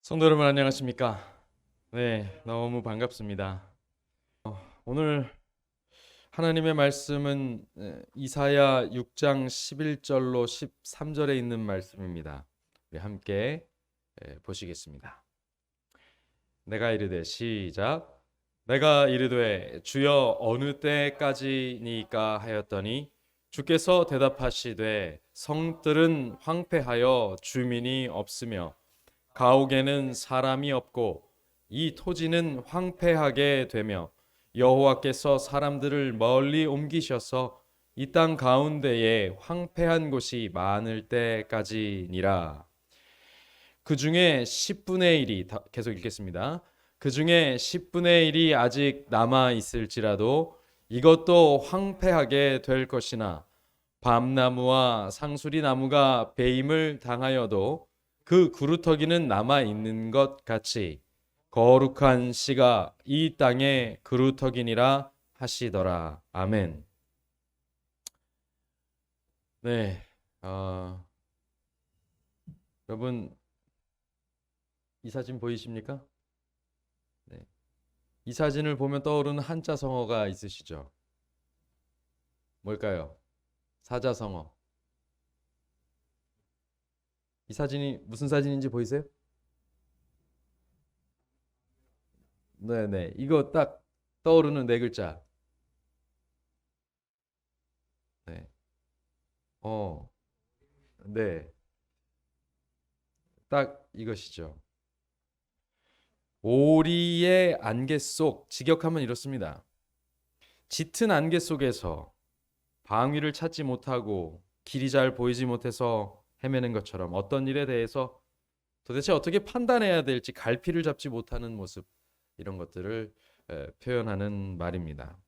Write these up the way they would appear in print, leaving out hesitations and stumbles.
성도 여러분 안녕하십니까? 네, 너무 반갑습니다. 오늘 하나님의 말씀은 이사야 6장 11절로 13절에 있는 말씀입니다. 우리 함께 보시겠습니다. 내가 이르되 시작. 내가 이르되 주여 어느 때까지니까 하였더니 주께서 대답하시되 성들은 황폐하여 주민이 없으며 가옥에는 사람이 없고 이 토지는 황폐하게 되며 여호와께서 사람들을 멀리 옮기셔서 이 땅 가운데에 황폐한 곳이 많을 때까지니라. 그 중에 10분의 1이 계속 읽겠습니다. 그 중에 10분의 1이 아직 남아 있을지라도 이것도 황폐하게 될 것이나 밤나무와 상수리 나무가 배임을 당하여도 그 그루터기는 남아 있는 것 같이 거룩한 씨가 이 땅의 그루터기니라 하시더라. 아멘. 네, 여러분 이 사진 보이십니까? 네, 이 사진을 보면 떠오르는 한자 성어가 있으시죠? 뭘까요? 사자성어. 이 사진이 무슨 사진인지 보이세요? 네네. 이거 딱 떠오르는 네 글자. 네. 어, 네. 딱 이것이죠. 오리의 안개 속, 직역하면 이렇습니다. 짙은 안개 속에서 방위를 찾지 못하고 길이 잘 보이지 못해서 헤매는 것처럼 어떤 일에 대해서 도대체 어떻게 판단해야 될지 갈피를 잡지 못하는 모습, 이런 것들을 표현하는 말입니다.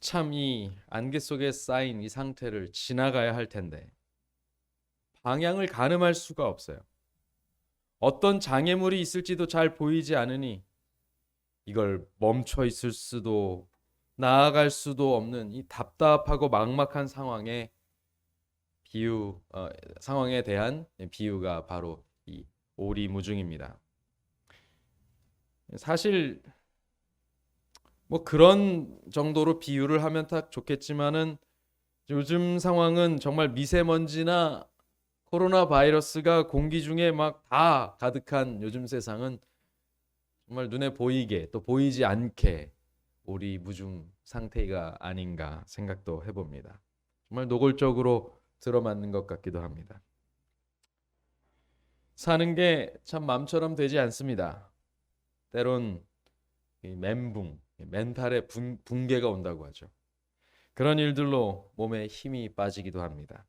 참 이 안개 속에 쌓인 이 상태를 지나가야 할 텐데 방향을 가늠할 수가 없어요. 어떤 장애물이 있을지도 잘 보이지 않으니 이걸 멈춰 있을 수도 나아갈 수도 없는 이 답답하고 막막한 상황에 대한 비유가 바로 이 오리무중입니다. 사실 뭐 그런 정도로 비유를 하면 딱 좋겠지만은 요즘 상황은 정말 미세먼지나 코로나 바이러스가 공기 중에 막 다 가득한 요즘 세상은 정말 눈에 보이게 또 보이지 않게 오리무중 상태가 아닌가 생각도 해봅니다. 정말 노골적으로 들어맞는 것 같기도 합니다. 사는 게 참 마음처럼 되지 않습니다. 때론 멘붕, 멘탈의 붕괴가 온다고 하죠. 그런 일들로 몸에 힘이 빠지기도 합니다.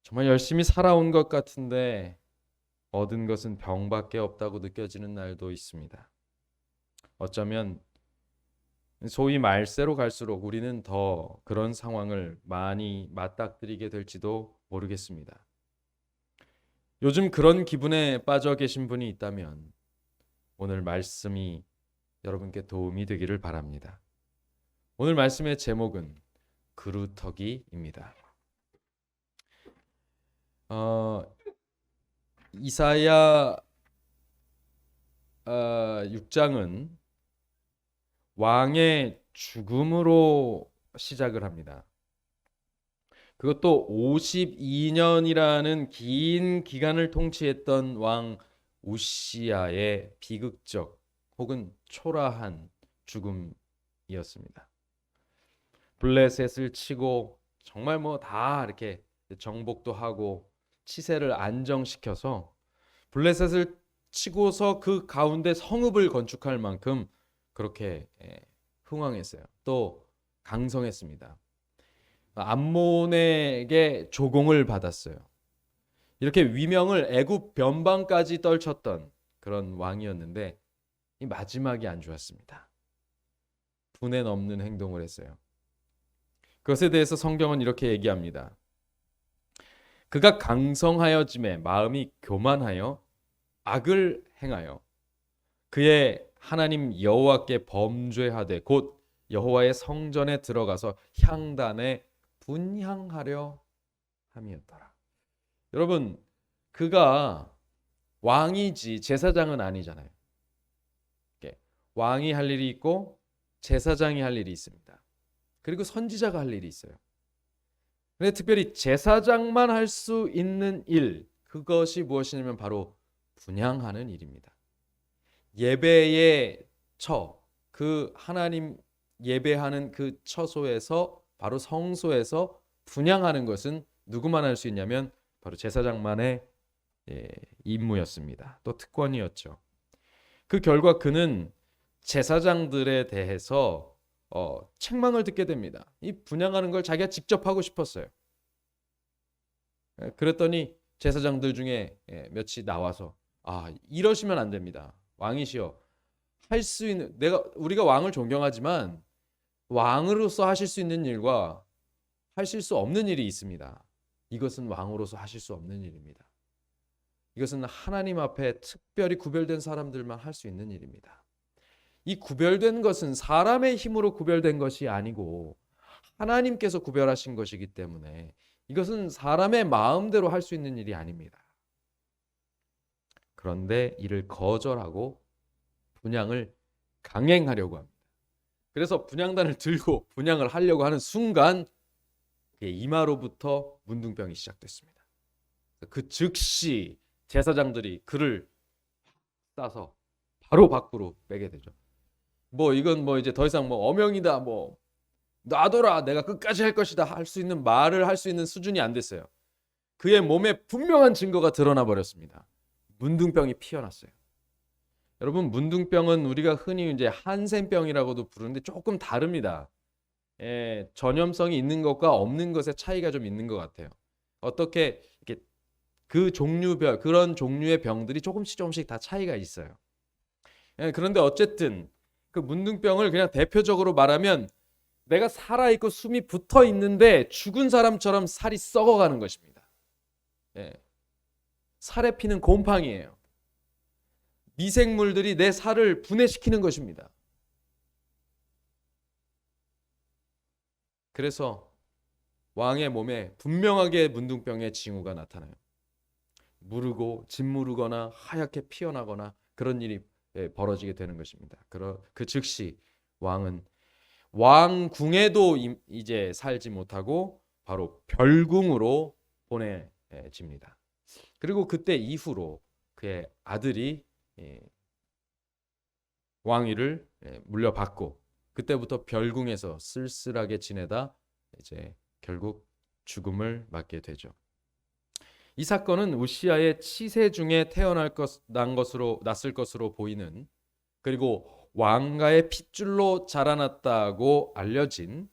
정말 열심히 살아온 것 같은데 얻은 것은 병밖에 없다고 느껴지는 날도 있습니다. 어쩌면 소위 말세로 갈수록 우리는 더 그런 상황을 많이 맞닥뜨리게 될지도 모르겠습니다. 요즘 그런 기분에 빠져 계신 분이 있다면 오늘 말씀이 여러분께 도움이 되기를 바랍니다. 오늘 말씀의 제목은 그루터기입니다. 이사야 6장은 왕의 죽음으로 시작을 합니다. 그것도 52년이라는 긴 기간을 통치했던 왕 우시야의 비극적 혹은 초라한 죽음이었습니다. 블레셋을 치고 정말 뭐 다 이렇게 정복도 하고 치세를 안정시켜서 블레셋을 치고서 그 가운데 성읍을 건축할 만큼 그렇게 흥왕했어요. 또 강성했습니다. 암몬에게 조공을 받았어요. 이렇게 위명을 애굽 변방까지 떨쳤던 그런 왕이었는데 이 마지막이 안 좋았습니다. 분에 넘는 행동을 했어요. 그것에 대해서 성경은 이렇게 얘기합니다. 그가 강성하여짐에 마음이 교만하여 악을 행하여 그의 하나님 여호와께 범죄하되 곧 여호와의 성전에 들어가서 향단에 분향하려 함이었더라. 여러분, 그가 왕이지 제사장은 아니잖아요. 왕이 할 일이 있고 제사장이 할 일이 있습니다. 그리고 선지자가 할 일이 있어요. 근데 특별히 제사장만 할 수 있는 일, 그것이 무엇이냐면 바로 분향하는 일입니다. 예배의 처, 그 하나님 예배하는 그 처소에서, 바로 성소에서 분향하는 것은 누구만 할 수 있냐면 바로 제사장만의 임무였습니다. 또 특권이었죠. 그 결과 그는 제사장들에 대해서 책망을 듣게 됩니다. 이 분향하는 걸 자기가 직접 하고 싶었어요. 그랬더니 제사장들 중에 몇이 나와서, 이러시면 안 됩니다. 왕이시여, 할 수 있는, 우리가 왕을 존경하지만 왕으로서 하실 수 있는 일과 하실 수 없는 일이 있습니다. 이것은 왕으로서 하실 수 없는 일입니다. 이것은 하나님 앞에 특별히 구별된 사람들만 할 수 있는 일입니다. 이 구별된 것은 사람의 힘으로 구별된 것이 아니고 하나님께서 구별하신 것이기 때문에 이것은 사람의 마음대로 할 수 있는 일이 아닙니다. 그런데 이를 거절하고 분향을 강행하려고 합니다. 그래서 분향단을 들고 분향을 하려고 하는 순간 이마로부터 문둥병이 시작됐습니다. 그 즉시 제사장들이 그를 싸서 바로 밖으로 빼게 되죠. 이건 이제 더 이상 어명이다, 놔둬라, 내가 끝까지 할 것이다 할 수 있는 말을 할 수 있는 수준이 안 됐어요. 그의 몸에 분명한 증거가 드러나 버렸습니다. 문둥병이 피어났어요. 여러분, 문둥병은 우리가 흔히 이제 한센병이라고도 부르는데 조금 다릅니다. 전염성이 있는 것과 없는 것의 차이가 좀 있는 것 같아요. 어떻게 이렇게 그 종류별, 그런 종류의 병들이 조금씩 다 차이가 있어요. 그런데 어쨌든 그 문둥병을 그냥 대표적으로 말하면 내가 살아있고 숨이 붙어 있는데 죽은 사람처럼 살이 썩어가는 것입니다. 살에 피는 곰팡이에요. 미생물들이 내 살을 분해시키는 것입니다. 그래서 왕의 몸에 분명하게 문둥병의 징후가 나타나요. 무르고 짓무르거나 하얗게 피어나거나 그런 일이 벌어지게 되는 것입니다. 그 즉시 왕은 왕궁에도 이제 살지 못하고 바로 별궁으로 보내집니다. 그리고 그때 이후로 그의 아들이 왕위를 물려받고 그때부터 별궁에서 쓸쓸하게 지내다 이제 결국 죽음을 맞게 되죠. 이 사건은 우시아의 치세 중에 났을 것으로 보이는, 그리고 왕가의 핏줄로 자라났다고 알려진,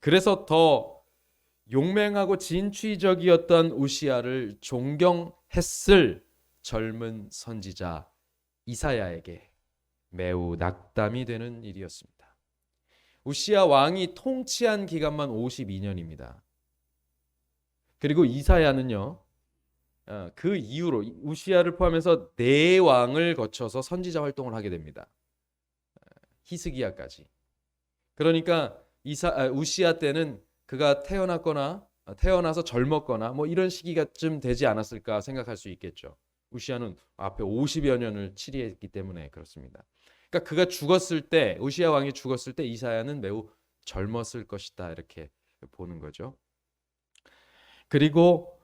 그래서 더 용맹하고 진취적이었던 우시아를 존경했을 젊은 선지자 이사야에게 매우 낙담이 되는 일이었습니다. 우시아 왕이 통치한 기간만 52년입니다. 그리고 이사야는요, 그 이후로 우시아를 포함해서 4왕을 거쳐서 선지자 활동을 하게 됩니다. 히스기야까지. 그러니까 우시아 때는 그가 태어나서 젊었거나 이런 시기가쯤 되지 않았을까 생각할 수 있겠죠. 우시아는 앞에 50여 년을 치리했기 때문에 그렇습니다. 그러니까 그가 죽었을 때, 우시아 왕이 죽었을 때 이사야는 매우 젊었을 것이다, 이렇게 보는 거죠. 그리고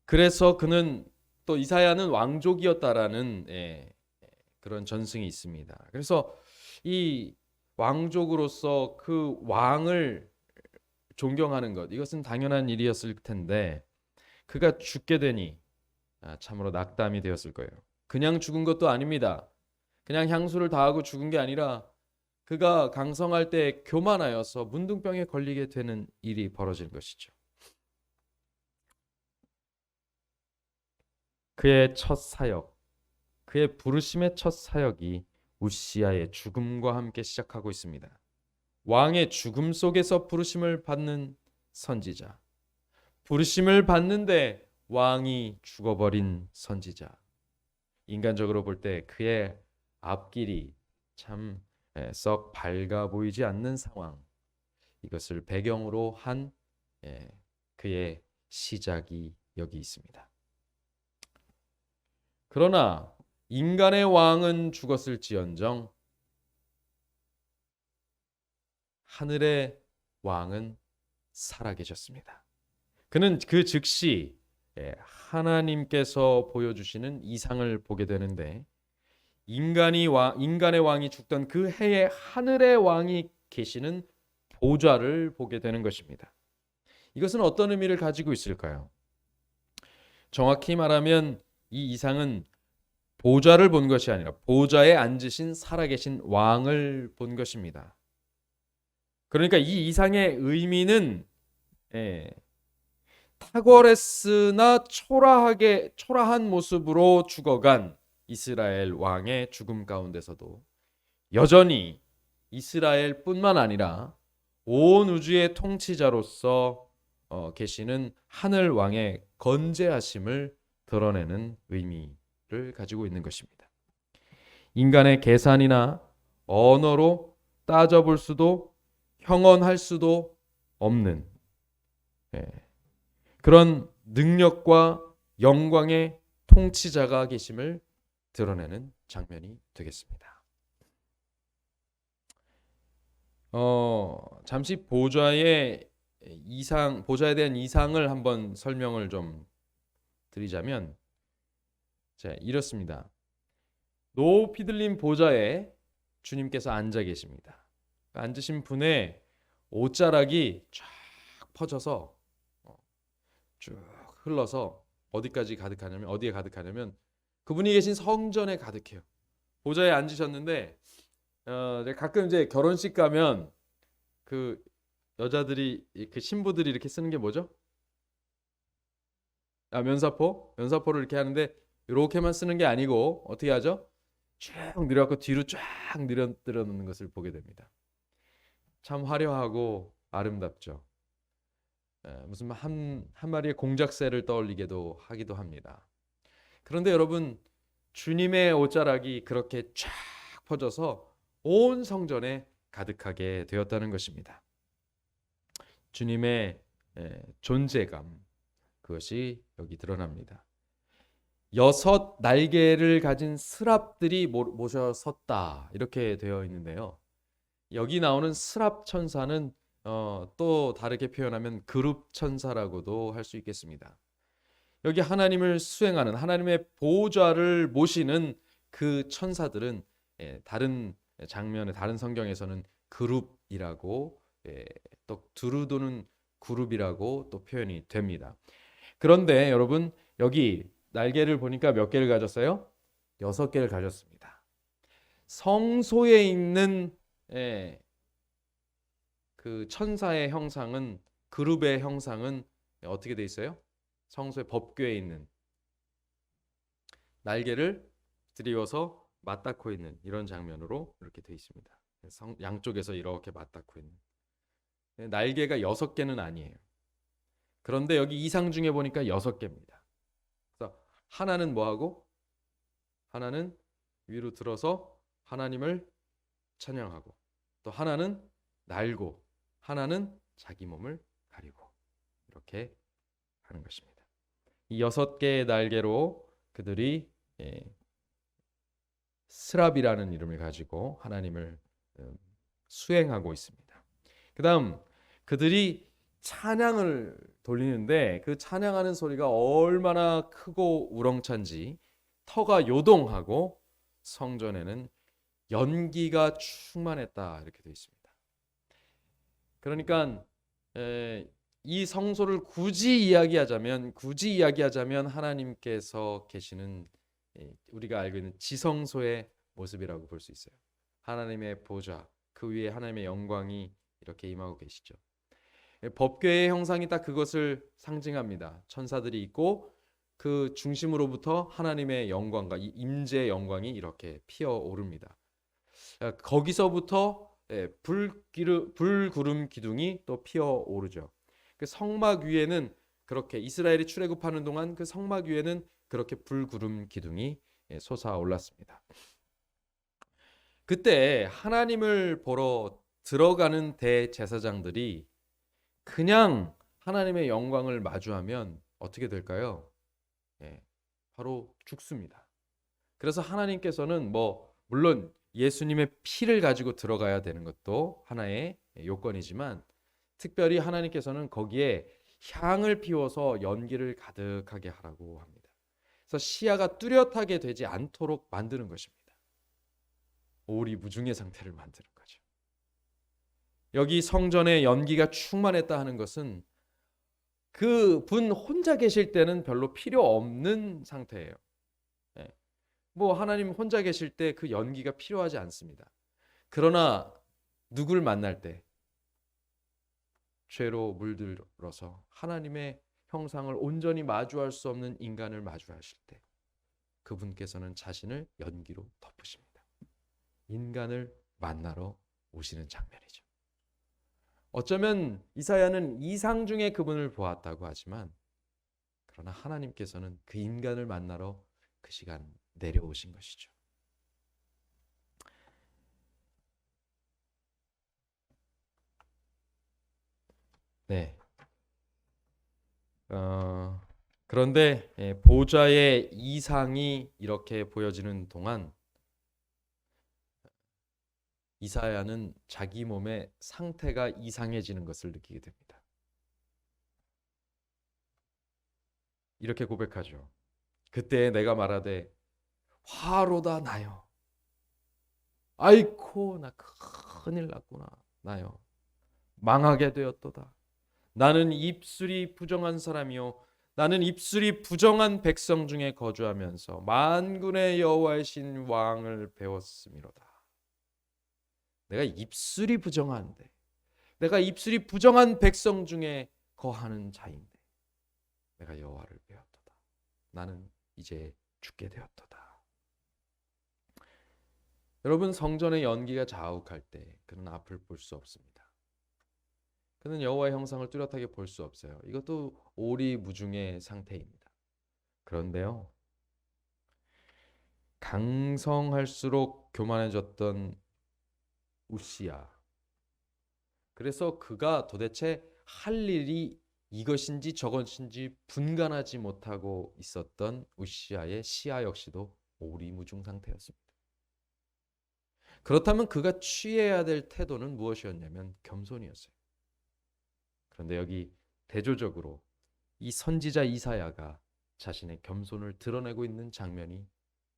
그래서 그는 또 이사야는 왕족이었다라는 그런 전승이 있습니다. 그래서 이 왕족으로서 그 왕을 존경하는 것, 이것은 당연한 일이었을 텐데 그가 죽게 되니 참으로 낙담이 되었을 거예요. 그냥 죽은 것도 아닙니다. 그냥 향수를 다하고 죽은 게 아니라 그가 강성할 때 교만하여서 문둥병에 걸리게 되는 일이 벌어진 것이죠. 그의 첫 사역, 그의 부르심의 첫 사역이 우시아의 죽음과 함께 시작하고 있습니다. 왕의 죽음 속에서 부르심을 받는 선지자, 부르심을 받는데 왕이 죽어버린 선지자. 인간적으로 볼 때 그의 앞길이 참 썩 밝아 보이지 않는 상황, 이것을 배경으로 한 그의 시작이 여기 있습니다. 그러나 인간의 왕은 죽었을지언정 하늘의 왕은 살아계셨습니다. 그는 그 즉시 하나님께서 보여주시는 이상을 보게 되는데 인간의 왕이 죽던 그 해에 하늘의 왕이 계시는 보좌를 보게 되는 것입니다. 이것은 어떤 의미를 가지고 있을까요? 정확히 말하면 이 이상은 보좌를 본 것이 아니라 보좌에 앉으신 살아계신 왕을 본 것입니다. 그러니까 이 이상의 의미는 탁월했으나 초라한 모습으로 죽어간 이스라엘 왕의 죽음 가운데서도 여전히 이스라엘뿐만 아니라 온 우주의 통치자로서 계시는 하늘 왕의 건재하심을 드러내는 의미를 가지고 있는 것입니다. 인간의 계산이나 언어로 따져볼 수도 형언할 수도 없는 그런 능력과 영광의 통치자가 계심을 드러내는 장면이 되겠습니다. 잠시 보좌에 대한 이상을 한번 설명을 좀 드리자면, 자, 이렇습니다. 높이 들린 보좌에 주님께서 앉아 계십니다. 앉으신 분의 옷자락이 쫙 퍼져서 쭉 흘러서 어디에 가득하냐면 그분이 계신 성전에 가득해요. 보좌에 앉으셨는데 가끔 이제 결혼식 가면 그 여자들이 그 신부들이 이렇게 쓰는 게 뭐죠? 면사포를 이렇게 하는데 이렇게만 쓰는 게 아니고 어떻게 하죠? 쭉 내려갖고 뒤로 쫙 늘어 놓는 것을 보게 됩니다. 참 화려하고 아름답죠. 무슨 한 마리의 공작새를 떠올리게도 하기도 합니다. 그런데 여러분, 주님의 옷자락이 그렇게 쫙 퍼져서 온 성전에 가득하게 되었다는 것입니다. 주님의 존재감, 그것이 여기 드러납니다. 6 날개를 가진 스랍들이 모셔 섰다, 이렇게 되어 있는데요. 여기 나오는 스랍 천사는 또 다르게 표현하면 그룹 천사라고도 할 수 있겠습니다. 여기 하나님을 수행하는, 하나님의 보좌를 모시는 그 천사들은 다른 장면에, 다른 성경에서는 그룹이라고, 또 두루 도는 그룹이라고 또 표현이 됩니다. 그런데 여러분, 여기 날개를 보니까 몇 개를 가졌어요? 6개를 가졌습니다. 성소에 있는 그 천사의 형상은, 그룹의 형상은 어떻게 돼 있어요? 성소의 법궤에 있는 날개를 드리워서 맞닿고 있는 이런 장면으로 이렇게 돼 있습니다. 양쪽에서 이렇게 맞닿고 있는. 날개가 6개는 아니에요. 그런데 여기 이상 중에 보니까 6개입니다. 그래서 하나는 뭐하고? 하나는 위로 들어서 하나님을 찬양하고, 또 하나는 날고, 하나는 자기 몸을 가리고, 이렇게 하는 것입니다. 이 6개의 날개로 그들이 스랍이라는 이름을 가지고 하나님을 수행하고 있습니다. 그 다음 그들이 찬양을 돌리는데 그 찬양하는 소리가 얼마나 크고 우렁찬지 터가 요동하고 성전에는 연기가 충만했다, 이렇게 되어 있습니다. 그러니까 이 성소를 굳이 이야기하자면 하나님께서 계시는, 우리가 알고 있는 지성소의 모습이라고 볼 수 있어요. 하나님의 보좌, 그 위에 하나님의 영광이 이렇게 임하고 계시죠. 법궤의 형상이 딱 그것을 상징합니다. 천사들이 있고 그 중심으로부터 하나님의 영광과 이 임재의 영광이 이렇게 피어오릅니다. 거기서부터 불구름 기둥이 또 피어오르죠. 그 성막 위에는 그렇게 이스라엘이 출애굽하는 동안 그 성막 위에는 그렇게 불구름 기둥이 솟아올랐습니다. 그때 하나님을 보러 들어가는 대제사장들이 그냥 하나님의 영광을 마주하면 어떻게 될까요? 예, 바로 죽습니다. 그래서 하나님께서는 물론 예수님의 피를 가지고 들어가야 되는 것도 하나의 요건이지만 특별히 하나님께서는 거기에 향을 피워서 연기를 가득하게 하라고 합니다. 그래서 시야가 뚜렷하게 되지 않도록 만드는 것입니다. 오리무중의 상태를 만드는 거죠. 여기 성전에 연기가 충만했다 하는 것은 그 분 혼자 계실 때는 별로 필요 없는 상태예요. 하나님 혼자 계실 때 그 연기가 필요하지 않습니다. 그러나 누구를 만날 때 죄로 물들어서 하나님의 형상을 온전히 마주할 수 없는 인간을 마주하실 때 그분께서는 자신을 연기로 덮으십니다. 인간을 만나러 오시는 장면이죠. 어쩌면 이사야는 이상 중에 그분을 보았다고 하지만 그러나 하나님께서는 그 인간을 만나러 그 시간 내려오신 것이죠. 네. 그런데 보좌의 이상이 이렇게 보여지는 동안 이사야는 자기 몸의 상태가 이상해지는 것을 느끼게 됩니다. 이렇게 고백하죠. 그때 내가 말하되 화로다 나요. 아이코 나 큰일 났구나 나요. 망하게 되었도다. 나는 입술이 부정한 사람이요 나는 입술이 부정한 백성 중에 거주하면서 만군의 여호와이신 왕을 배웠음이로다. 내가 입술이 부정한데 내가 입술이 부정한 백성 중에 거하는 자인데 내가 여호와를 배웠도다. 나는 이제 죽게 되었도다. 여러분 성전의 연기가 자욱할 때 그는 앞을 볼 수 없습니다. 그는 여호와의 형상을 뚜렷하게 볼 수 없어요. 이것도 오리무중의 상태입니다. 그런데요, 강성할수록 교만해졌던 우시야. 그래서 그가 도대체 할 일이 이것인지 저것인지 분간하지 못하고 있었던 우시야의 시야 역시도 오리무중 상태였습니다. 그렇다면 그가 취해야 될 태도는 무엇이었냐면 겸손이었어요. 그런데 여기 대조적으로 이 선지자 이사야가 자신의 겸손을 드러내고 있는 장면이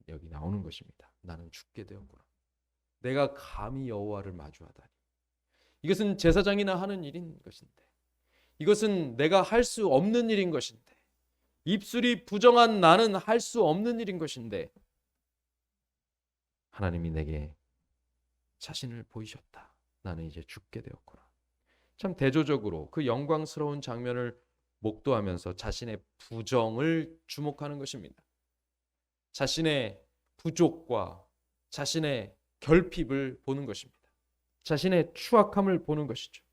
여기 나오는 것입니다. 나는 죽게 되었구나. 내가 감히 여호와를 마주하다니. 이것은 제사장이나 하는 일인 것인데, 이것은 내가 할 수 없는 일인 것인데, 입술이 부정한 나는 할 수 없는 일인 것인데 하나님이 내게 자신을 보이셨다. 나는 이제 죽게 되었구나. 참 대조적으로 그 영광스러운 장면을 목도하면서 자신의 부정을 주목하는 것입니다. 자신의 부족과 자신의 결핍을 보는 것입니다. 자신의 추악함을 보는 것이죠.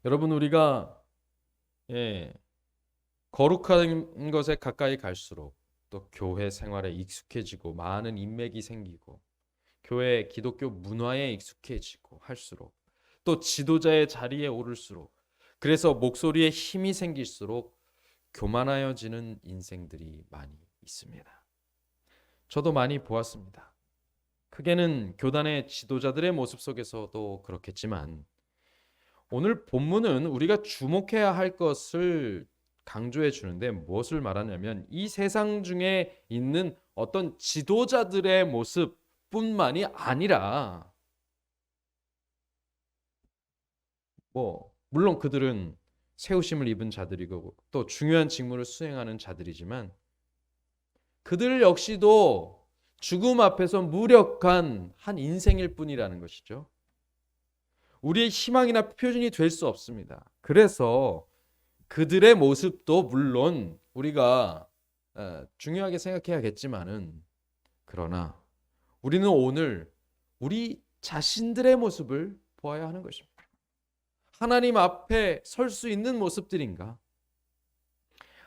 여러분 우리가 거룩한 것에 가까이 갈수록 또 교회 생활에 익숙해지고 많은 인맥이 생기고 교회 기독교 문화에 익숙해지고 할수록 또 지도자의 자리에 오를수록 그래서 목소리에 힘이 생길수록 교만하여지는 인생들이 많이 있습니다. 저도 많이 보았습니다. 크게는 교단의 지도자들의 모습 속에서도 그렇겠지만 오늘 본문은 우리가 주목해야 할 것을 강조해 주는데 무엇을 말하냐면 이 세상 중에 있는 어떤 지도자들의 모습뿐만이 아니라 물론 그들은 세우심을 입은 자들이고 또 중요한 직무를 수행하는 자들이지만 그들 역시도 죽음 앞에서 무력한 한 인생일 뿐이라는 것이죠. 우리의 희망이나 표준이 될 수 없습니다. 그래서 그들의 모습도 물론 우리가 중요하게 생각해야겠지만은 그러나 우리는 오늘 우리 자신들의 모습을 보아야 하는 것입니다. 하나님 앞에 설 수 있는 모습들인가?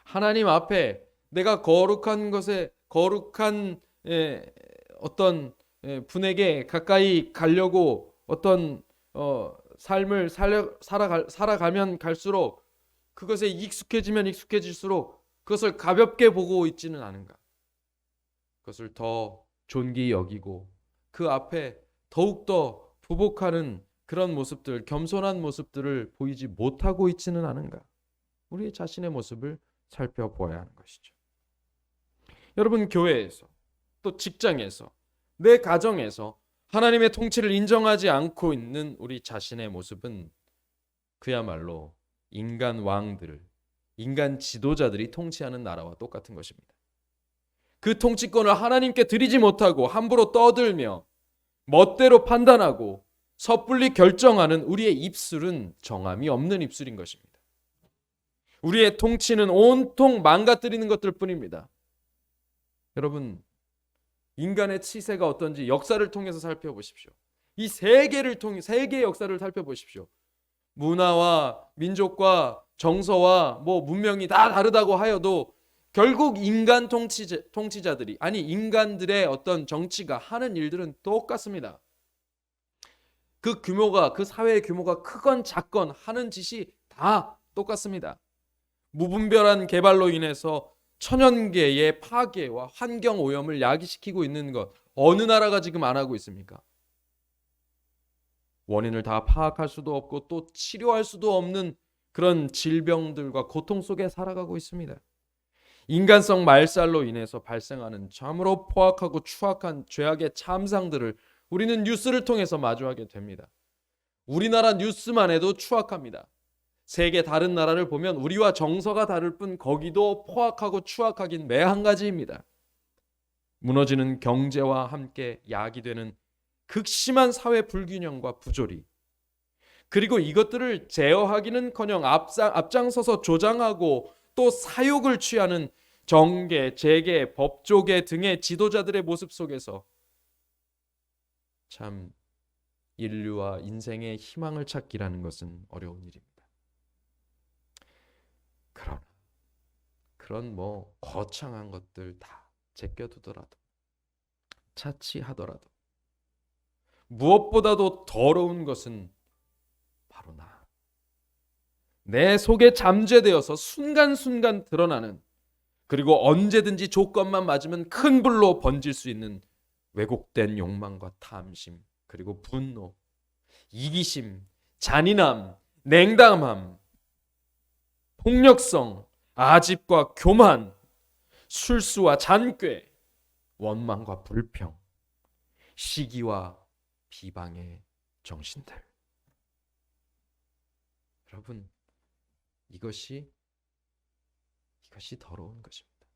하나님 앞에 내가 거룩한 것에 거룩한 어떤 분에게 가까이 가려고 어떤 삶을 살아가면 갈수록 그것에 익숙해지면 익숙해질수록 그것을 가볍게 보고 있지는 않은가? 그것을 더 존귀히 여기고 그 앞에 더욱더 부복하는 그런 모습들, 겸손한 모습들을 보이지 못하고 있지는 않은가? 우리 자신의 모습을 살펴보아야 하는 것이죠. 여러분, 교회에서 또 직장에서 내 가정에서 하나님의 통치를 인정하지 않고 있는 우리 자신의 모습은 그야말로 인간 왕들, 인간 지도자들이 통치하는 나라와 똑같은 것입니다. 그 통치권을 하나님께 드리지 못하고 함부로 떠들며 멋대로 판단하고 섣불리 결정하는 우리의 입술은 정함이 없는 입술인 것입니다. 우리의 통치는 온통 망가뜨리는 것들 뿐입니다. 여러분, 인간의 치세가 어떤지 역사를 통해서 살펴보십시오. 이 세계의 역사를 살펴보십시오. 문화와 민족과 정서와 문명이 다 다르다고 하여도 결국 인간 통치자들이 아니 인간들의 어떤 정치가 하는 일들은 똑같습니다. 그 사회의 규모가 크건 작건 하는 짓이 다 똑같습니다. 무분별한 개발로 인해서 천연계의 파괴와 환경 오염을 야기시키고 있는 것 어느 나라가 지금 안 하고 있습니까? 원인을 다 파악할 수도 없고 또 치료할 수도 없는 그런 질병들과 고통 속에 살아가고 있습니다. 인간성 말살로 인해서 발생하는 참으로 포악하고 추악한 죄악의 참상들을 우리는 뉴스를 통해서 마주하게 됩니다. 우리나라 뉴스만 해도 추악합니다. 세계 다른 나라를 보면 우리와 정서가 다를 뿐 거기도 포악하고 추악하긴 매한가지입니다. 무너지는 경제와 함께 야기되는 극심한 사회 불균형과 부조리, 그리고 이것들을 제어하기는커녕 앞장서서 조장하고 또 사욕을 취하는 정계, 재계, 법조계 등의 지도자들의 모습 속에서 참 인류와 인생의 희망을 찾기라는 것은 어려운 일입니다. 그러나 그런 거창한 것들 다 제껴두더라도 차치하더라도 무엇보다도 더러운 것은 바로 내 속에 잠재되어서 순간순간 드러나는, 그리고 언제든지 조건만 맞으면 큰 불로 번질 수 있는 왜곡된 욕망과 탐심, 그리고 분노, 이기심, 잔인함, 냉담함, 폭력성, 아집과 교만, 술수와 잔꾀, 원망과 불평, 시기와 비방의 정신들. 여러분, 이것이 더러운 것입니다.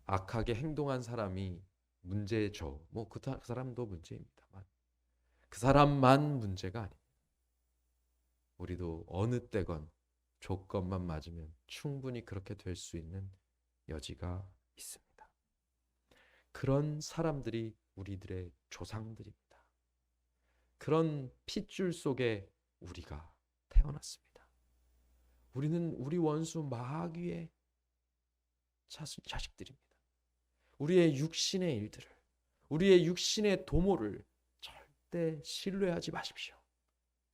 악하게 행동한 사람이 문제죠. 그 사람도 문제입니다만 그 사람만 문제가 아닙니다. 우리도 어느 때건 조건만 맞으면 충분히 그렇게 될 수 있는 여지가 있습니다. 그런 사람들이 우리들의 조상들입니다. 그런 핏줄 속에 우리가 태어났습니다. 우리는 우리 원수 마귀의 자식들입니다. 우리의 육신의 일들을, 우리의 육신의 도모를 절대 신뢰하지 마십시오.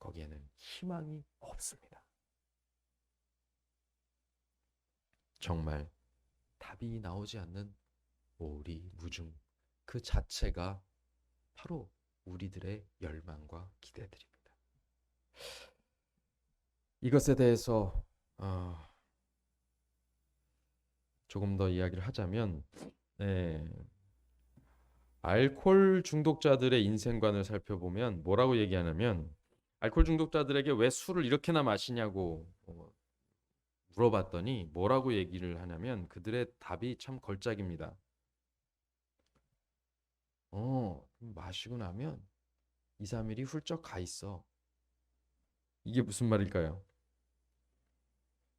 거기에는 희망이 없습니다. 정말 답이 나오지 않는 오리무중, 그 자체가 바로 우리들의 열망과 기대들입니다. 이것에 대해서 조금 더 이야기를 하자면, 알코올 중독자들의 인생관을 살펴보면 뭐라고 얘기하냐면, 알코올 중독자들에게 왜 술을 이렇게나 마시냐고 물어봤더니 뭐라고 얘기를 하냐면 그들의 답이 참 걸작입니다. 마시고 나면 2, 3일이 훌쩍 가 있어. 이게 무슨 말일까요?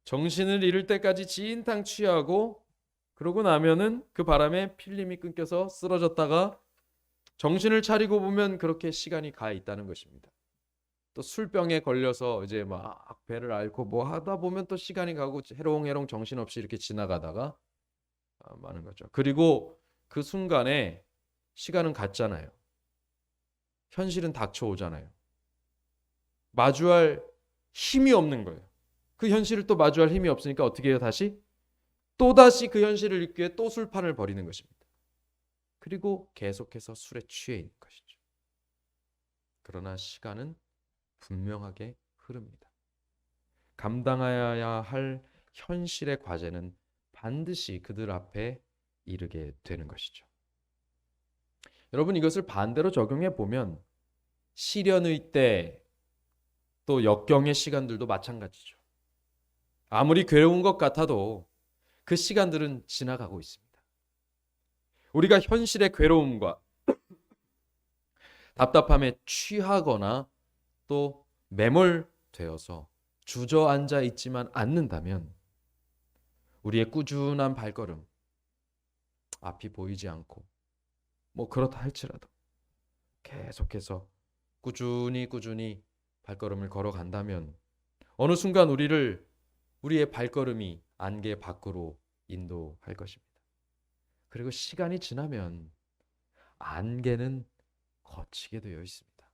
정신을 잃을 때까지 진탕 취하고 그러고 나면은 그 바람에 필름이 끊겨서 쓰러졌다가 정신을 차리고 보면 그렇게 시간이 가 있다는 것입니다. 또 술병에 걸려서 이제 막 배를 앓고 하다 보면 또 시간이 가고 해롱해롱 정신없이 이렇게 지나가다가 마는 거죠. 그리고 그 순간에 시간은 갔잖아요. 현실은 닥쳐오잖아요. 마주할 힘이 없는 거예요. 그 현실을 또 마주할 힘이 없으니까 어떻게 해요? 또다시 그 현실을 잊기 위해 또 술판을 벌이는 것입니다. 그리고 계속해서 술에 취해 있는 것이죠. 그러나 시간은 분명하게 흐릅니다. 감당해야 할 현실의 과제는 반드시 그들 앞에 이르게 되는 것이죠. 여러분, 이것을 반대로 적용해 보면 시련의 때, 또 역경의 시간들도 마찬가지죠. 아무리 괴로운 것 같아도 그 시간들은 지나가고 있습니다. 우리가 현실의 괴로움과 답답함에 취하거나 또 매몰되어서 주저앉아 있지만 않는다면 우리의 꾸준한 발걸음, 앞이 보이지 않고 그렇다 할지라도 계속해서 꾸준히 발걸음을 걸어간다면 어느 순간 우리의 발걸음이 안개 밖으로 인도할 것입니다. 그리고 시간이 지나면 안개는 거치게 되어 있습니다.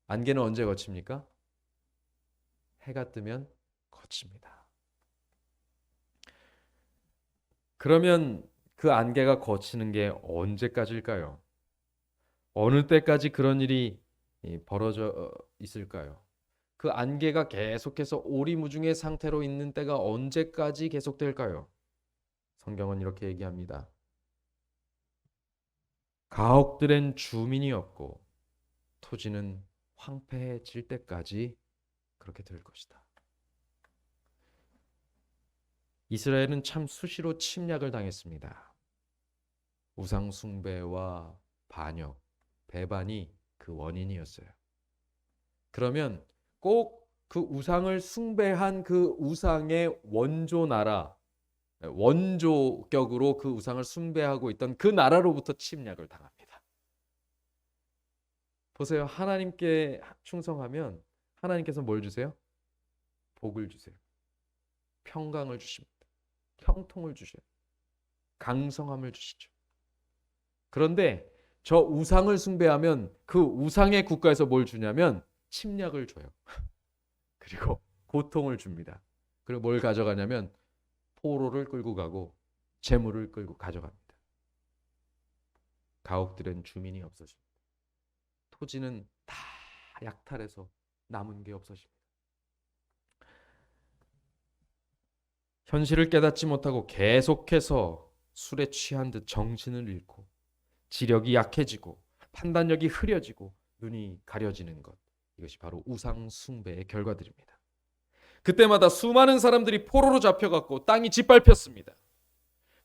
안개는 언제 거칩니까? 해가 뜨면 거칩니다. 그러면 그 안개가 거치는 게 언제까지일까요? 어느 때까지 그런 일이 벌어져 있을까요? 그 안개가 계속해서 오리무중의 상태로 있는 때가 언제까지 계속될까요? 성경은 이렇게 얘기합니다. 가옥들엔 주민이 없고 토지는 황폐해질 때까지 그렇게 될 것이다. 이스라엘은 참 수시로 침략을 당했습니다. 우상 숭배와 반역, 배반이 그 원인이었어요. 그러면 꼭 그 우상을 숭배한 그 우상의 원조 나라, 원조격으로 그 우상을 숭배하고 있던 그 나라로부터 침략을 당합니다. 보세요. 하나님께 충성하면 하나님께서 뭘 주세요? 복을 주세요. 평강을 주십니다. 형통을 주셔요. 강성함을 주시죠. 그런데 저 우상을 숭배하면 그 우상의 국가에서 뭘 주냐면 침략을 줘요. 그리고 고통을 줍니다. 그리고 뭘 가져가냐면 포로를 끌고 가고 재물을 끌고 가져갑니다. 가옥들은 주민이 없어집니다. 토지는 다 약탈해서 남은 게 없어집니다. 현실을 깨닫지 못하고 계속해서 술에 취한 듯 정신을 잃고 지력이 약해지고 판단력이 흐려지고 눈이 가려지는 것, 이것이 바로 우상 숭배의 결과들입니다. 그때마다 수많은 사람들이 포로로 잡혀갔고 땅이 짓밟혔습니다.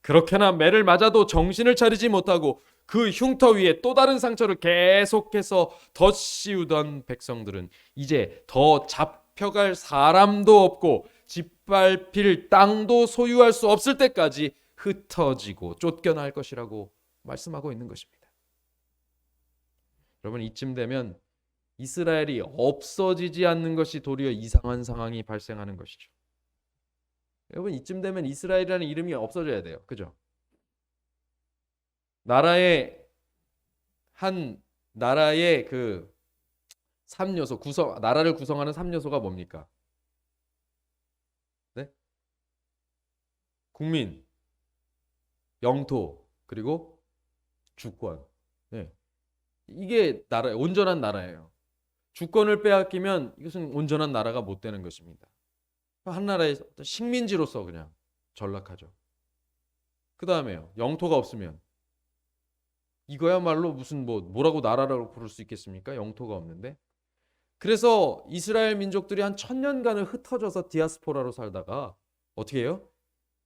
그렇게나 매를 맞아도 정신을 차리지 못하고 그 흉터 위에 또 다른 상처를 계속해서 덧씌우던 백성들은 이제 더 잡혀갈 사람도 없고 짓밟힐 땅도 소유할 수 없을 때까지 흩어지고 쫓겨날 것이라고 말씀하고 있는 것입니다. 여러분, 이쯤 되면 이스라엘이 없어지지 않는 것이 도리어 이상한 상황이 발생하는 것이죠. 여러분, 이쯤 되면 이스라엘이라는 이름이 없어져야 돼요. 그죠? 나라의 그 3요소 나라를 구성하는 3요소가 뭡니까? 네? 국민, 영토, 그리고 주권. 네. 이게 온전한 나라예요. 주권을 빼앗기면 이것은 온전한 나라가 못 되는 것입니다. 한 나라의 식민지로서 그냥 전락하죠. 그 다음에요. 영토가 없으면 이거야말로 무슨 뭐라고 나라라고 부를 수 있겠습니까? 영토가 없는데. 그래서 이스라엘 민족들이 한 1000년간을 흩어져서 디아스포라로 살다가 어떻게 해요?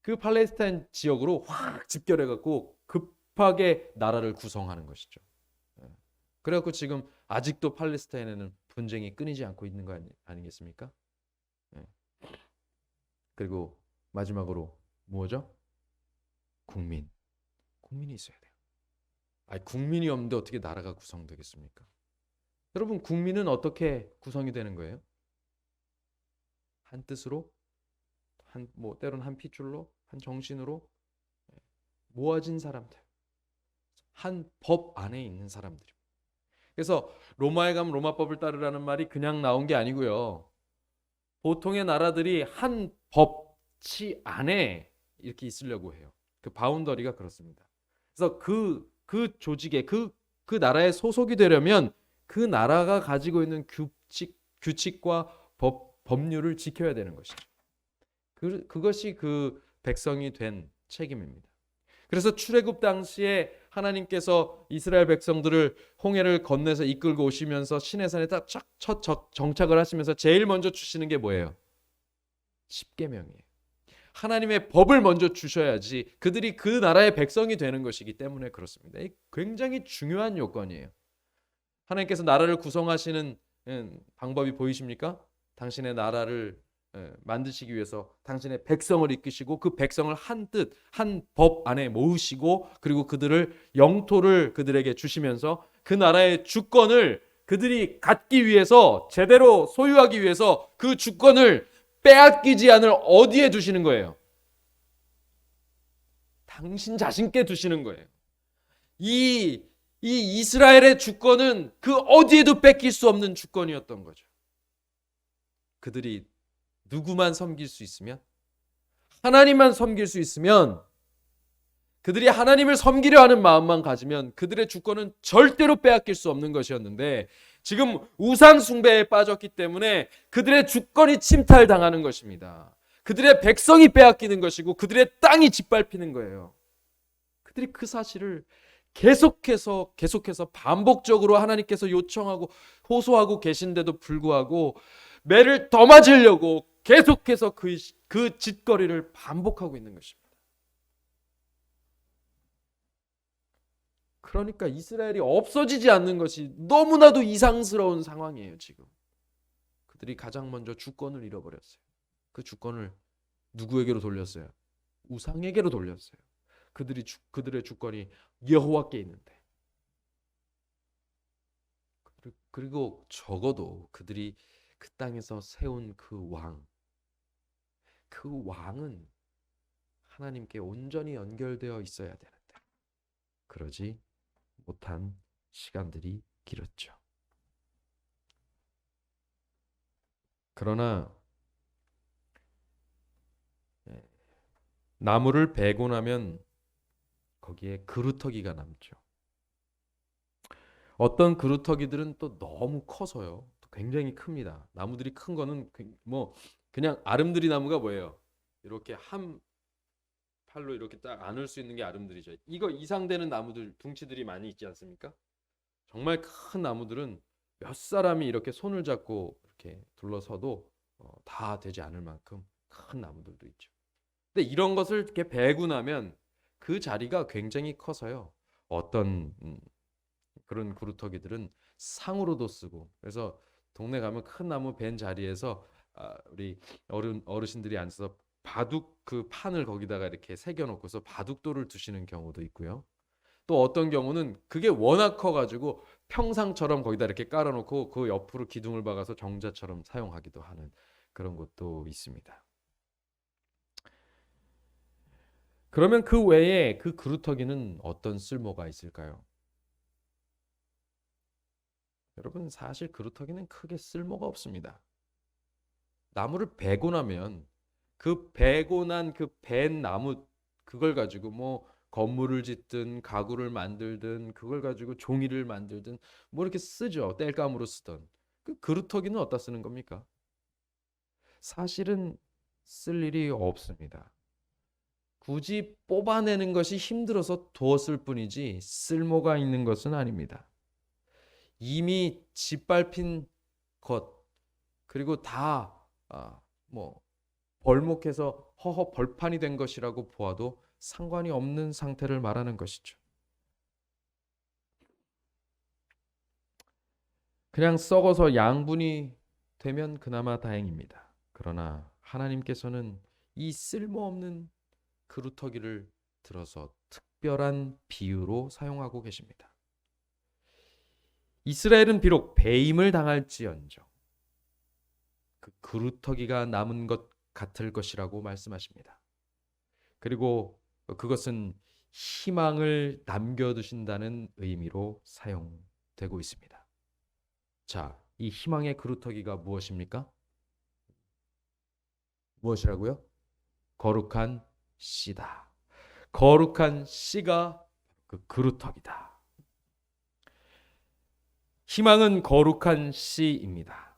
그 팔레스타인 지역으로 확 집결해갖고 급하게 나라를 구성하는 것이죠. 그래갖고 지금 아직도 팔레스타인에는 분쟁이 끊이지 않고 있는 거 아니겠습니까? 그리고 마지막으로 뭐죠? 국민이 있어야 돼요. 국민이 없는데 어떻게 나라가 구성되겠습니까? 여러분, 국민은 어떻게 구성이 되는 거예요? 한 뜻으로, 때로는 한 핏줄로, 한 정신으로 모아진 사람들, 한 법 안에 있는 사람들입니다. 그래서 로마에 가면 로마법을 따르라는 말이 그냥 나온 게 아니고요. 보통의 나라들이 한 법치 안에 이렇게 있으려고 해요. 그 바운더리가 그렇습니다. 그래서 그 조직에 그 나라에 소속이 되려면 그 나라가 가지고 있는 규칙과 법률을 지켜야 되는 것이죠. 그것이 그 백성이 된 책임입니다. 그래서 출애굽 당시에 하나님께서 이스라엘 백성들을 홍해를 건너서 이끌고 오시면서 시내산에 딱 첫 정착을 하시면서 제일 먼저 주시는 게 뭐예요? 십계명이에요. 하나님의 법을 먼저 주셔야지 그들이 그 나라의 백성이 되는 것이기 때문에 그렇습니다. 굉장히 중요한 요건이에요. 하나님께서 나라를 구성하시는 방법이 보이십니까? 당신의 나라를 만드시기 위해서 당신의 백성을 이끄시고 그 백성을 한 뜻, 한 법 안에 모으시고 그리고 그들을 영토를 그들에게 주시면서 그 나라의 주권을 그들이 갖기 위해서 제대로 소유하기 위해서 그 주권을 빼앗기지 않을 어디에 두시는 거예요? 당신 자신께 두시는 거예요. 이 이스라엘의 주권은 그 어디에도 뺏길 수 없는 주권이었던 거죠. 그들이 누구만 섬길 수 있으면, 하나님만 섬길 수 있으면, 그들이 하나님을 섬기려 하는 마음만 가지면 그들의 주권은 절대로 빼앗길 수 없는 것이었는데 지금 우상 숭배에 빠졌기 때문에 그들의 주권이 침탈당하는 것입니다. 그들의 백성이 빼앗기는 것이고 그들의 땅이 짓밟히는 거예요. 그들이 그 사실을 계속해서 반복적으로 하나님께서 요청하고 호소하고 계신데도 불구하고 매를 더 맞으려고 계속해서 그 짓거리를 반복하고 있는 것입니다. 그러니까 이스라엘이 없어지지 않는 것이 너무나도 이상스러운 상황이에요. 지금 그들이 가장 먼저 주권을 잃어버렸어요. 그 주권을 누구에게로 돌렸어요? 우상에게로 돌렸어요. 그들의 주권이 여호와께 있는데, 그리고 적어도 그들이 그 땅에서 세운 그 왕은 하나님께 온전히 연결되어 있어야 되는데 그러지 못한 시간들이 길었죠. 그러나 나무를 베고 나면 거기에 그루터기가 남죠. 어떤 그루터기들은 또 너무 커서요. 또 굉장히 큽니다. 나무들이 큰 거는 뭐 그냥 아름드리 나무가 뭐예요? 이렇게 한 팔로 이렇게 딱 안을 수 있는 게 아름드리죠. 이거 이상 되는 나무들, 둥치들이 많이 있지 않습니까? 정말 큰 나무들은 몇 사람이 이렇게 손을 잡고 이렇게 둘러서도 다 되지 않을 만큼 큰 나무들도 있죠. 근데 이런 것을 이렇게 베고 나면 그 자리가 굉장히 커서요. 어떤 그런 그루터기들은 상으로도 쓰고, 그래서 동네 가면 큰 나무 벤 자리에서 우리 어르신들이 앉아서 바둑 그 판을 거기다가 이렇게 새겨놓고서 바둑돌을 두시는 경우도 있고요. 또 어떤 경우는 그게 워낙 커가지고 평상처럼 거기다 이렇게 깔아놓고 그 옆으로 기둥을 박아서 정자처럼 사용하기도 하는 그런 것도 있습니다. 그러면 그 외에 그 그루터기는 어떤 쓸모가 있을까요? 여러분, 사실 그루터기는 크게 쓸모가 없습니다. 나무를 베고 나면 그 베고 난 그 벤 나무 그걸 가지고 뭐 건물을 짓든 가구를 만들든 그걸 가지고 종이를 만들든 뭐 이렇게 쓰죠. 땔감으로 쓰던. 그 그루터기는 어디다 쓰는 겁니까? 사실은 쓸 일이 없습니다. 굳이 뽑아내는 것이 힘들어서 두었을 뿐이지 쓸모가 있는 것은 아닙니다. 이미 짓밟힌 것 그리고 다뭐 벌목해서 허허 벌판이 된 것이라고 보아도 상관이 없는 상태를 말하는 것이죠. 그냥 썩어서 양분이 되면 그나마 다행입니다. 그러나 하나님께서는 이 쓸모없는 그루터기를 들어서 특별한 비유로 사용하고 계십니다. 이스라엘은 비록 배임을 당할지언정 그 그루터기가 남은 것 같을 것이라고 말씀하십니다. 그리고 그것은 희망을 남겨두신다는 의미로 사용되고 있습니다. 자, 이 희망의 그루터기가 무엇입니까? 무엇이라고요? 거룩한 씨다. 거룩한 씨가 그 그루터기다. 희망은 거룩한 씨입니다.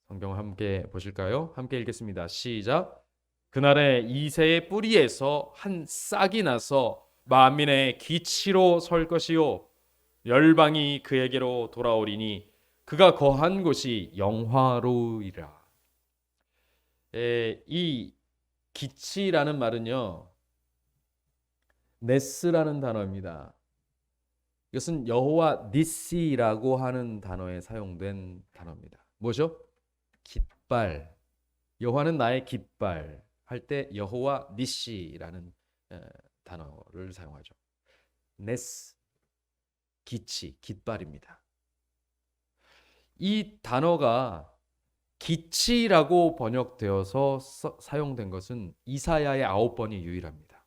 성경 함께 보실까요? 함께 읽겠습니다. 시작. 그날에 이새의 뿌리에서 한 싹이 나서 만민의 기치로 설 것이요 열방이 그에게로 돌아오리니 그가 거한 곳이 영화로우리라. 이 기치라는 말은요, 네스라는 단어입니다. 이것은 여호와 니시라고 하는 단어에 사용된 단어입니다. 뭐죠? 깃발. 여호와는 나의 깃발 할 때 여호와 니시라는 단어를 사용하죠. 네스, 기치, 깃발입니다. 이 단어가 기치라고 번역되어서 사용된 것은 이사야의 9번이 유일합니다.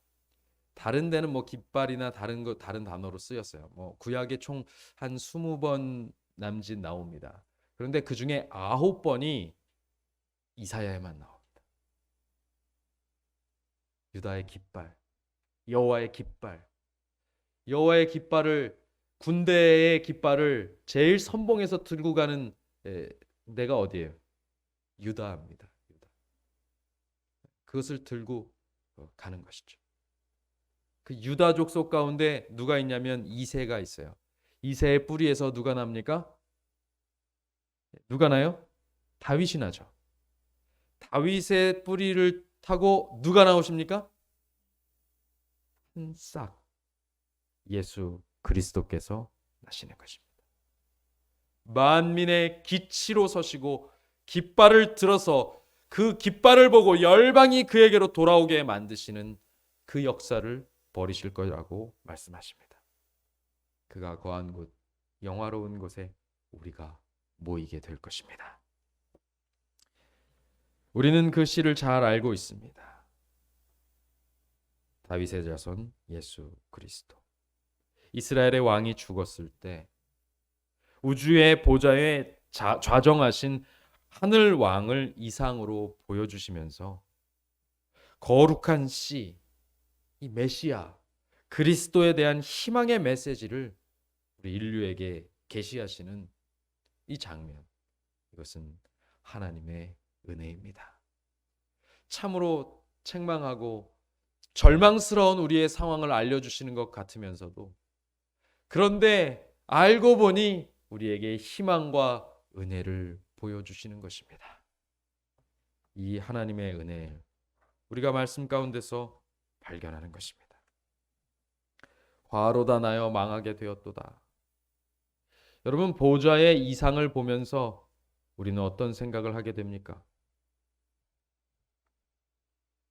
다른 데는 뭐 깃발이나 다른 단어로 쓰였어요. 뭐 구약에 총 한 20번 남짓 나옵니다. 그런데 그 중에 9번이 이사야에만 나옵니다. 유다의 깃발, 여호와의 깃발. 여호와의 깃발을, 군대의 깃발을 제일 선봉에서 들고 가는 데가 어디예요? 유다입니다. 유다. 그것을 들고 가는 것이죠. 그 유다 족속 가운데 누가 있냐면 이새가 있어요. 이새의 뿌리에서 누가 납니까? 누가 나요? 다윗이 나죠. 다윗의 뿌리를 타고 누가 나오십니까? 한 싹, 예수 그리스도께서 나시는 것입니다. 만민의 기치로 서시고 깃발을 들어서 그 깃발을 보고 열방이 그에게로 돌아오게 만드시는 그 역사를 벌이실 거라고 말씀하십니다. 그가 거한 곳, 영화로운 곳에 우리가 모이게 될 것입니다. 우리는 그 시를 잘 알고 있습니다. 다윗의 자손 예수 그리스도. 이스라엘의 왕이 죽었을 때 우주의 보좌에 좌정하신 하늘 왕을 이상으로 보여주시면서 거룩한 씨, 이 메시아 그리스도에 대한 희망의 메시지를 우리 인류에게 계시하시는 이 장면, 이것은 하나님의 은혜입니다. 참으로 책망하고 절망스러운 우리의 상황을 알려주시는 것 같으면서도, 그런데 알고 보니 우리에게 희망과 은혜를 보여주시는 것입니다. 이 하나님의 은혜, 우리가 말씀 가운데서 발견하는 것입니다. 화로다 나여 망하게 되었도다. 여러분, 보좌의 이상을 보면서 우리는 어떤 생각을 하게 됩니까?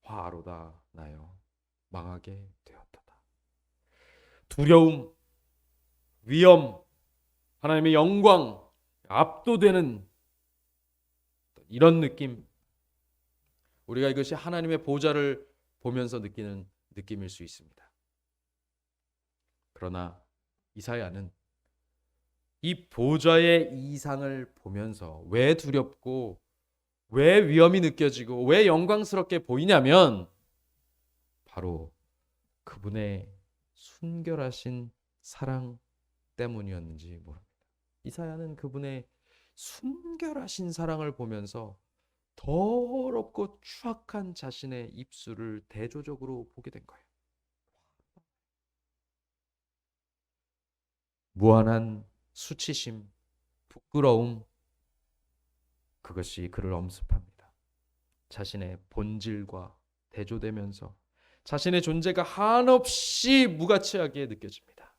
화로다 나여 망하게 되었도다. 두려움, 위험, 하나님의 영광, 압도되는 이런 느낌, 우리가 이것이 하나님의 보좌를 보면서 느끼는 느낌일 수 있습니다. 그러나 이사야는 이 보좌의 이상을 보면서 왜 두렵고 왜 위험이 느껴지고 왜 영광스럽게 보이냐면 바로 그분의 순결하신 사랑 때문이었는지 모릅니다. 이사야는 그분의 순결하신 사랑을 보면서 더럽고 추악한 자신의 입술을 대조적으로 보게 된 거예요. 무한한 수치심, 부끄러움, 그것이 그를 엄습합니다. 자신의 본질과 대조되면서 자신의 존재가 한없이 무가치하게 느껴집니다.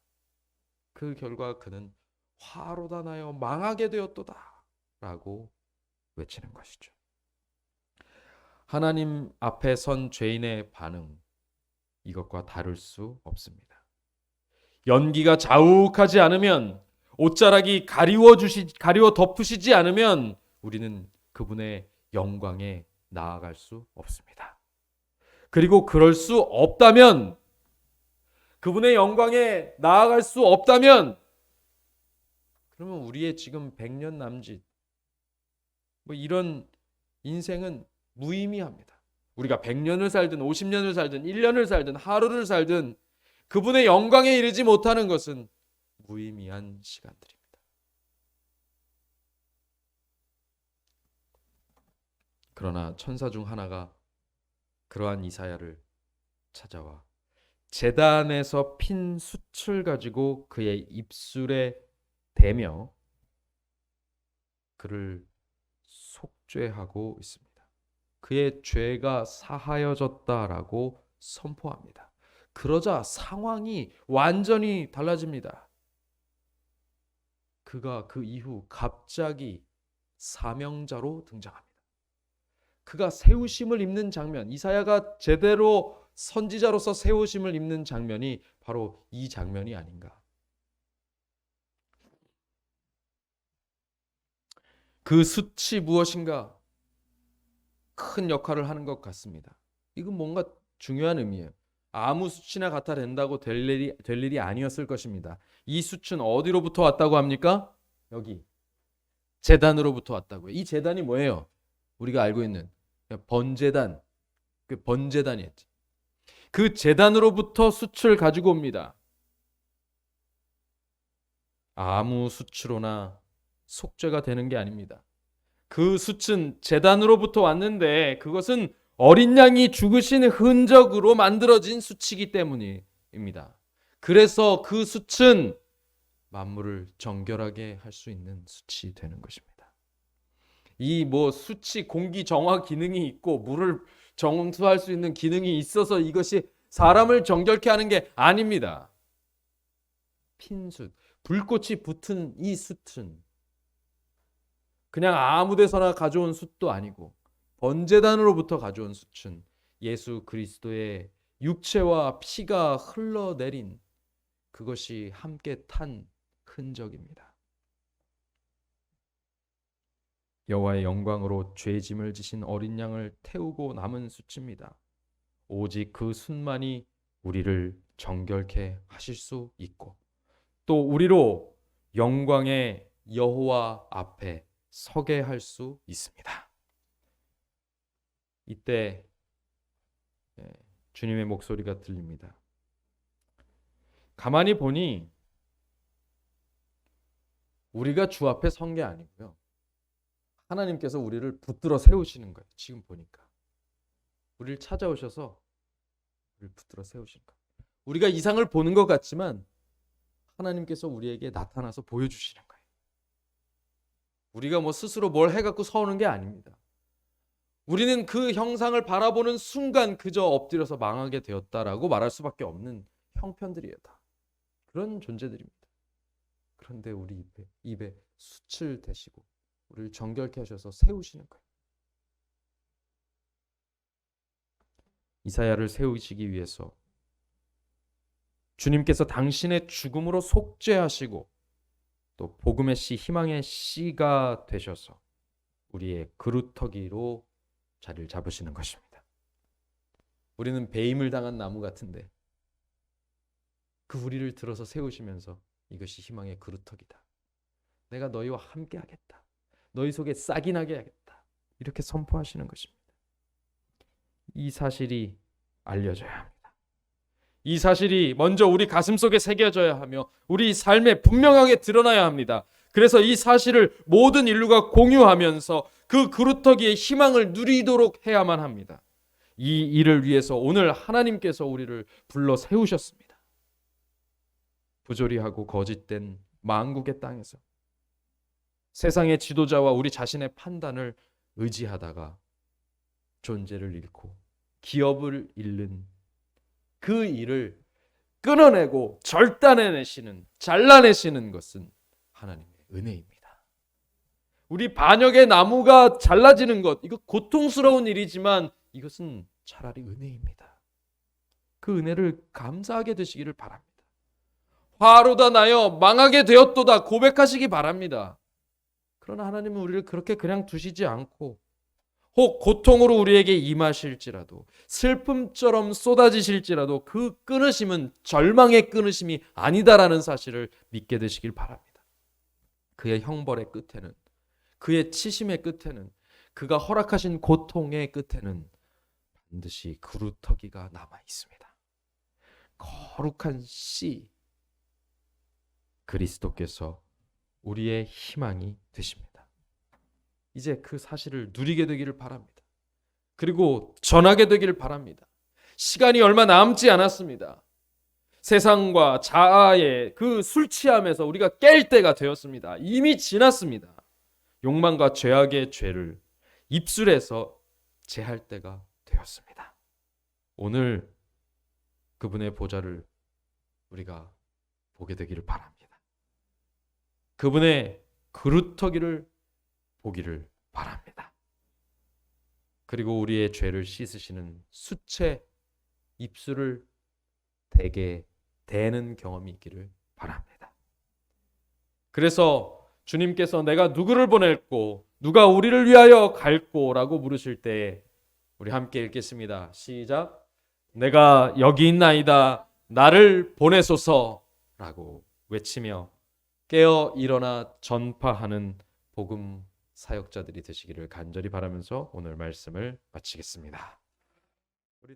그 결과 그는 화로다 나여 망하게 되었도다 라고 외치는 것이죠. 하나님 앞에 선 죄인의 반응, 이것과 다를 수 없습니다. 연기가 자욱하지 않으면, 옷자락이 가리워 덮으시지 않으면 우리는 그분의 영광에 나아갈 수 없습니다. 그리고 그럴 수 없다면, 그분의 영광에 나아갈 수 없다면 그러면 우리의 지금 100년 남짓 뭐 이런 인생은 무의미합니다. 우리가 100년을 살든 50년을 살든 1년을 살든 하루를 살든 그분의 영광에 이르지 못하는 것은 무의미한 시간들입니다. 그러나 천사 중 하나가 그러한 이사야를 찾아와 제단에서 핀 숯을 가지고 그의 입술에 대며 그를 속죄하고 있습니다. 그의 죄가 사하여졌다라고 선포합니다. 그러자 상황이 완전히 달라집니다. 그가 그 이후 갑자기 사명자로 등장합니다. 그가 세우심을 입는 장면, 이사야가 제대로 선지자로서 세우심을 입는 장면이 바로 이 장면이 아닌가. 그 숯이 무엇인가 큰 역할을 하는 것 같습니다. 이건 뭔가 중요한 의미예요. 아무 숯이나 갖다 댄다고 될 일이 아니었을 것입니다. 이 숯은 어디로부터 왔다고 합니까? 여기 제단으로부터 왔다고요. 이 제단이 뭐예요? 우리가 알고 있는 번제단, 그 번제단이었지. 그 제단으로부터 숯을 가지고 옵니다. 아무 숯으로나 속죄가 되는 게 아닙니다. 그 숯은 제단으로부터 왔는데 그것은 어린 양이 죽으신 흔적으로 만들어진 숯이기 때문입니다. 그래서 그 숯은 만물을 정결하게 할 수 있는 숯이 되는 것입니다. 이 숯이 공기 정화 기능이 있고 물을 정수할 수 있는 기능이 있어서 이것이 사람을 정결케 하는 게 아닙니다. 핀숯, 불꽃이 붙은 이 숯은 그냥 아무 데서나 가져온 숯도 아니고 번제단으로부터 가져온 숯은 예수 그리스도의 육체와 피가 흘러내린 그것이 함께 탄 흔적입니다. 여호와의 영광으로 죄짐을 지신 어린 양을 태우고 남은 숯입니다. 오직 그 숯만이 우리를 정결케 하실 수 있고 또 우리로 영광의 여호와 앞에 서게 할 수 있습니다. 이때 주님의 목소리가 들립니다. 가만히 보니 우리가 주 앞에 선 게 아니고요. 하나님께서 우리를 붙들어 세우시는 거예요. 지금 보니까 우리를 찾아오셔서 우리를 붙들어 세우시는 거예요. 우리가 이상을 보는 것 같지만 하나님께서 우리에게 나타나서 보여주시는 거예요. 우리가 스스로 뭘 해갖고 서오는 게 아닙니다. 우리는 그 형상을 바라보는 순간 그저 엎드려서 망하게 되었다라고 말할 수밖에 없는 형편들이에요. 다 그런 존재들입니다. 그런데 우리 입에 숯을 대시고 우리를 정결케 하셔서 세우시는 거예요. 이사야를 세우시기 위해서 주님께서 당신의 죽음으로 속죄하시고 또 복음의 씨, 희망의 씨가 되셔서 우리의 그루터기로 자리를 잡으시는 것입니다. 우리는 배임을 당한 나무 같은데 그 우리를 들어서 세우시면서 이것이 희망의 그루터기다. 내가 너희와 함께 하겠다. 너희 속에 싹이 나게 하겠다. 이렇게 선포하시는 것입니다. 이 사실이 알려져야 합니다. 이 사실이 먼저 우리 가슴 속에 새겨져야 하며 우리 삶에 분명하게 드러나야 합니다. 그래서 이 사실을 모든 인류가 공유하면서 그 그루터기의 희망을 누리도록 해야만 합니다. 이 일을 위해서 오늘 하나님께서 우리를 불러 세우셨습니다. 부조리하고 거짓된 만국의 땅에서 세상의 지도자와 우리 자신의 판단을 의지하다가 존재를 잃고 기업을 잃는 그 일을 끊어내고 절단해내시는, 잘라내시는 것은 하나님의 은혜입니다. 우리 반역의 나무가 잘라지는 것, 이거 고통스러운 일이지만 이것은 차라리 은혜입니다. 그 은혜를 감사하게 되시기를 바랍니다. 화로다 나여 망하게 되었도다 고백하시기 바랍니다. 그러나 하나님은 우리를 그렇게 그냥 두시지 않고 혹 고통으로 우리에게 임하실지라도 슬픔처럼 쏟아지실지라도 그 끊으심은 절망의 끊으심이 아니다라는 사실을 믿게 되시길 바랍니다. 그의 형벌의 끝에는, 그의 치심의 끝에는, 그가 허락하신 고통의 끝에는 반드시 그루터기가 남아 있습니다. 거룩한 씨, 그리스도께서 우리의 희망이 되십니다. 이제 그 사실을 누리게 되기를 바랍니다. 그리고 전하게 되기를 바랍니다. 시간이 얼마 남지 않았습니다. 세상과 자아의 그 술 취함에서 우리가 깰 때가 되었습니다. 이미 지났습니다. 욕망과 죄악의 죄를 입술에서 제할 때가 되었습니다. 오늘 그분의 보좌를 우리가 보게 되기를 바랍니다. 그분의 그루터기를 보기를 바랍니다. 그리고 우리의 죄를 씻으시는 수채 입술을 대게 대는 경험이 있기를 바랍니다. 그래서 주님께서 내가 누구를 보낼꼬, 누가 우리를 위하여 갈꼬라고 물으실 때 우리 함께 읽겠습니다. 시작. 내가 여기 있나이다, 나를 보내소서라고 외치며 깨어 일어나 전파하는 복음 사역자들이 되시기를 간절히 바라면서 오늘 말씀을 마치겠습니다. 우리